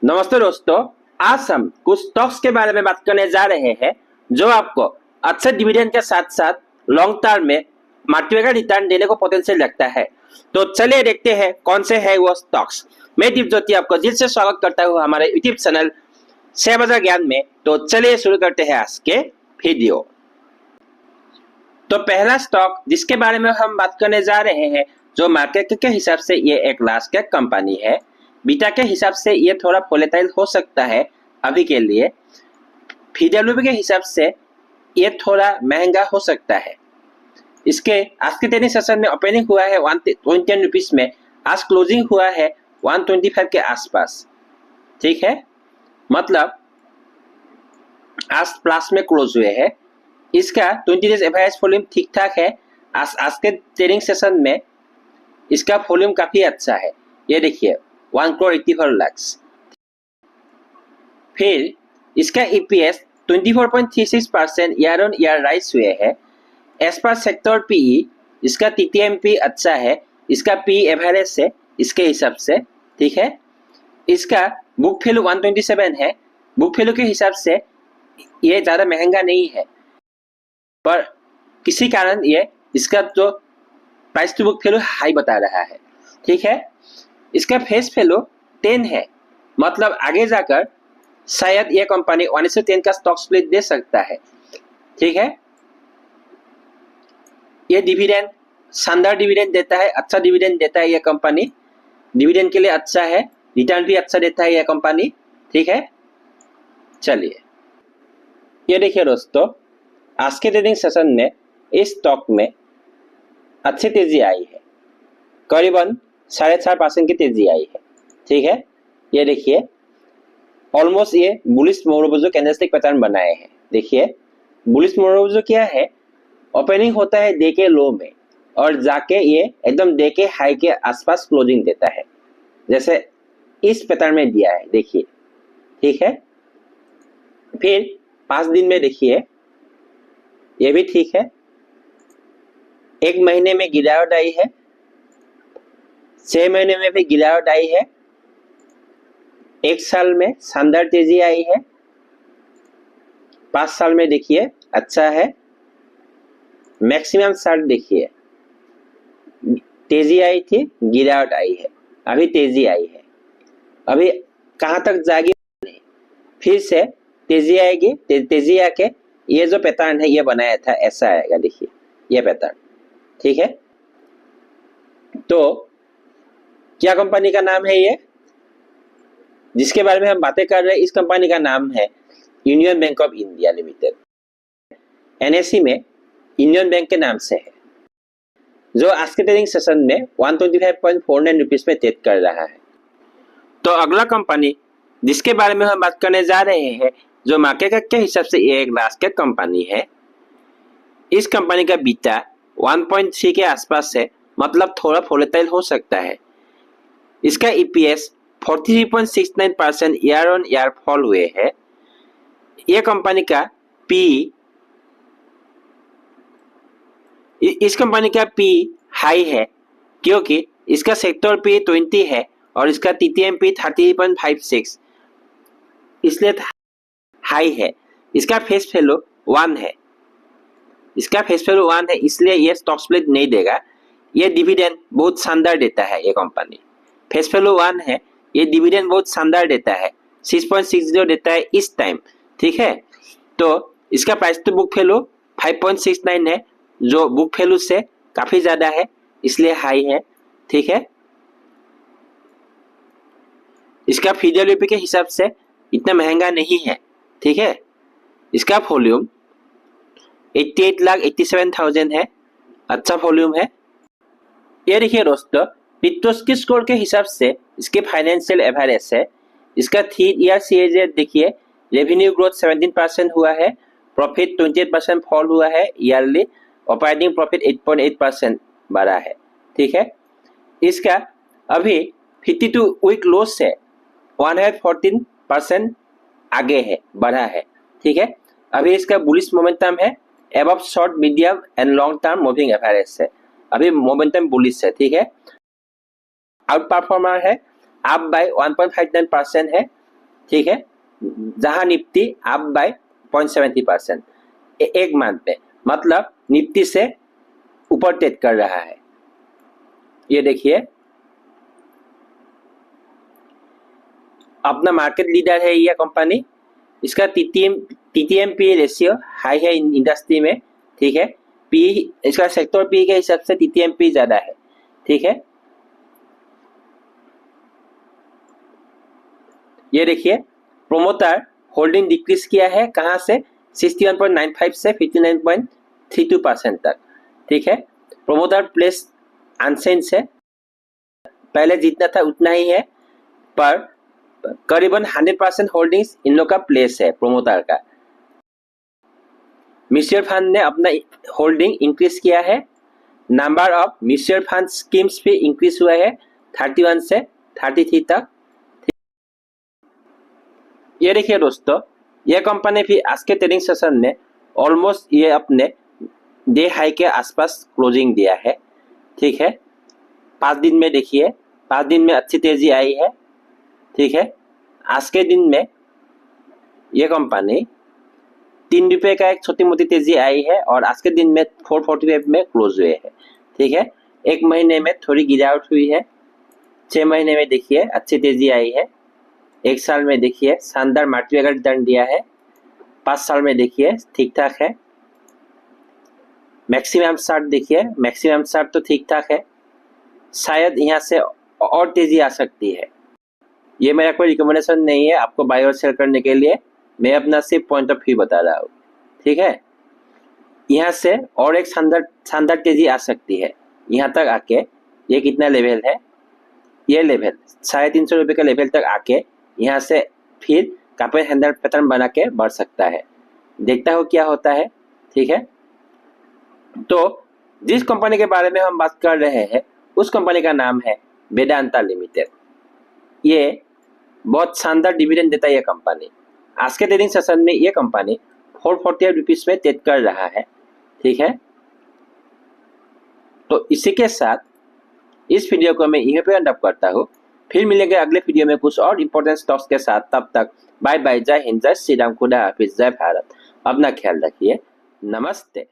नमस्ते दोस्तों। आज हम कुछ स्टॉक्स के बारे में बात करने जा रहे हैं जो आपको अच्छे डिविडेंड के साथ साथ लॉन्ग टर्म में मार्केट का रिटर्न देने को पोटेंशियल रखता है। तो चलिए देखते हैं कौन से है वो स्टॉक्स। मैं दीप ज्योति आपको दिल से स्वागत करता हूँ हमारे यूट्यूब चैनल शेयर बाजार ज्ञान में। तो चलिए शुरू करते हैं आज के वीडियो। तो पहला स्टॉक जिसके बारे में हम बात करने जा रहे हैं, जो मार्केट के हिसाब से ये एक लार्ज कैप कंपनी है। बीटा के हिसाब से ये थोड़ा वोलेटाइल हो सकता है अभी के लिए। पीडब्ल्यूपी के हिसाब से ये थोड़ा महंगा हो सकता है। इसके आज के ट्रेडिंग सेशन में ओपनिंग हुआ है 110 रुपीज में, आज क्लोजिंग हुआ है 125 के आसपास। ठीक है, मतलब आज प्लस में क्लोज हुए हैं। इसका 20 डेज एवरेज वॉल्यूम ठीक ठाक है। आज के ट्रेडिंग सेशन में इसका वॉल्यूम काफी अच्छा है। ये देखिए 1,84,00,000। फिर इसका EPS 24.36% year on year rise हुए हैं। एज पर सेक्टर पीई इसका टीटीएमपी अच्छा है, इसका पी एवरेज है इसके हिसाब से। ठीक है, इसका बुक वैल्यू 127 है। बुक वैल्यू के हिसाब से ये ज्यादा महंगा नहीं है, पर किसी कारण ये इसका जो price to book value high बता रहा है। ठीक है, इसका फेस वैल्यू 10 है, मतलब आगे जाकर शायद ये कंपनी 1:10 का स्टॉक स्प्लिट दे सकता है। ठीक है, ये डिविडेंड शानदार डिविडेंड देता है, अच्छा डिविडेंड देता है। ये कंपनी डिविडेंड के लिए अच्छा है, रिटर्न भी अच्छा देता है ये कंपनी। ठीक है, चलिए ये देखिए दोस्तों, आज के ट्रेडिंग सेशन में इस स्टॉक में अच्छी तेजी आई है, करीबन 4.5% की तेजी आई है। ठीक है, ये देखिए ऑलमोस्ट ये बुलिश मोरोबोजो कैंडलस्टिक पैटर्न बनाए हैं। देखिए बुलिश मोरोबोजो क्या है, ओपनिंग होता है डे के लो में और जाके ये एकदम डे के हाई के आसपास क्लोजिंग देता है, जैसे इस पैटर्न में दिया है। देखिए ठीक है, फिर 5 दिन में देखिए ये भी ठीक है। 1 महीने में गिरावट आई है, 6 महीने में भी गिरावट आई है, 1 साल में शानदार तेजी आई है, 5 साल में देखिए अच्छा है। मैक्सिमम चार्ट देखिए, तेजी आई थी, गिरावट आई है, अभी तेजी आई है। अभी कहां तक जाएगी, फिर से तेजी आएगी। तेजी आके ये जो पैटर्न है ये बनाया था ऐसा आएगा। देखिए ये पैटर्न। ठीक है, तो क्या कंपनी का नाम है ये जिसके बारे में हम बातें कर रहे हैं? इस कंपनी का नाम है union bank of India limited. NSE में यूनियन बैंक के नाम से है, जो आज के ट्रेडिंग सेशन में 125.49 रुपीज में ट्रेड कर रहा है। तो अगला कंपनी जिसके बारे में हम बात करने जा रहे हैं, जो मार्केट के हिसाब से ये एक लार्ज कैप कंपनी है। इस कंपनी का बीटा 1.3 के आसपास है, मतलब थोड़ा वोलेटाइल हो सकता है। इसका EPS 43.69% year on year fall हुए हैं। यह कंपनी का पी इस कंपनी का पी हाई है, क्योंकि इसका सेक्टर पी 20 है और इसका टीटीएम पी 30.56, इसलिए हाई है। इसका फेस वैल्यू 1 है, इसलिए यह स्टॉक स्प्लिट नहीं देगा। ये डिविडेंड बहुत शानदार देता है। ये कंपनी फेस वैल्यू 1 है, ये डिविडेंड बहुत शानदार देता है, 6.60 देता है इस टाइम। ठीक है, तो इसका प्राइस टू बुक वैल्यू 5.69 है, जो बुक वैल्यू से काफी ज्यादा है, इसलिए हाई है। ठीक है, इसका पीडब्ल्यूपी के हिसाब से इतना महंगा नहीं है। ठीक है, इसका वॉल्यूम 88,87,000 है, अच्छा वॉल्यूम है। ये देखिए दोस्तों, पिट्टोस्की स्कोर के हिसाब से इसके फाइनेंशियल एवरेज है। इसका 3 ईयर सीएजी देखिए, रेवेन्यू ग्रोथ 17% हुआ है, प्रॉफिट 28% फॉल हुआ है ईयरली, ऑपरेटिंग प्रॉफिट 8.8% बढ़ा है। ठीक है, इसका अभी 52 वीक लो से 114% आगे है, बढ़ा है। ठीक है, अभी इसका बुलिश मोमेंटम है, above short medium and long term moving average है, अभी मोमेंटम बुलिश है। ठीक है, आउट परफॉर्मर है, अप बाय 1.59% है, ठीक है, जहां निफ्टी अप बाय 0.70% एक मंथ में, मतलब निफ्टी से ऊपर ट्रेड कर रहा है। ये देखिए अपना मार्केट लीडर है ये कंपनी, इसका टीटीएम पी रेशियो हाई है इंडस्ट्री में, ठीक है। पी इसका सेक्टर पी के हिसाब से टीटीएम पी ज्यादा है, ठीक है। ये देखिए प्रोमोटर होल्डिंग डिक्रीज किया है, कहां से 61.95 से 59.32% तक, ठीक है। प्रोमोटर प्लेस अनचेंज है, पहले जितना था उतना ही है, पर करीबन 100% होल्डिंग्स इन लोग का प्लेस है प्रोमोटर का। म्यूचुअल फंड ने अपना होल्डिंग इंक्रीज किया है, number of mutual fund schemes भी इंक्रीज हुआ है 31 से 33 तक। ये देखिए दोस्तों, ये कंपनी भी आज के ट्रेडिंग सेशन में ऑलमोस्ट ये अपने डे हाई के आसपास क्लोजिंग दिया है, ठीक है। 5 दिन में देखिए 5 दिन में अच्छी तेजी आई है, ठीक है। आज के दिन में ये कंपनी 3 रुपए का एक छोटी मोटी तेजी आई है और आज के दिन में 445 में क्लोज हुए हैं, ठीक है। एक महीने में थोड़ी गिरावट हुई है, 6 महीने में देखिए अच्छी तेजी आई है, 1 साल में देखिए शानदार मार्केट का रिटर्न दिया है, 5 साल में देखिए ठीक ठाक है। मैक्सिमम चार्ट देखिए, मैक्सिमम चार्ट तो ठीक ठाक है, शायद यहाँ से और तेजी आ सकती है। ये मेरा कोई रिकमेंडेशन नहीं है आपको बाय और सेल करने के लिए, मैं अपना सिर्फ पॉइंट ऑफ व्यू बता रहा हूँ, ठीक है। यहाँ से और एक शानदार तेजी आ सकती है, यहाँ तक आके ये कितना लेवल है, ये लेवल 350 रुपये का लेवल तक आके यहाँ से फिर काफी हैंडल पैटर्न बना के बढ़ सकता है, देखता हो क्या होता है, ठीक है। तो जिस कंपनी के बारे में हम बात कर रहे हैं उस कंपनी का नाम है वेदांता लिमिटेड। ये बहुत शानदार डिविडेंड देता है ये कंपनी। आज के ट्रेडिंग सेशन में ये कंपनी 448 रुपीज में ट्रेड कर रहा है, ठीक है। तो इसी के साथ इस वीडियो को मैं यहीं पे एंड अप करता हूँ, फिर मिलेंगे अगले वीडियो में कुछ और इंपॉर्टेंट स्टॉक्स के साथ। तब तक बाय बाय, जय हिंद, जय श्री राम, खुदा हाफिज, जय भारत। अपना ख्याल रखिए, नमस्ते।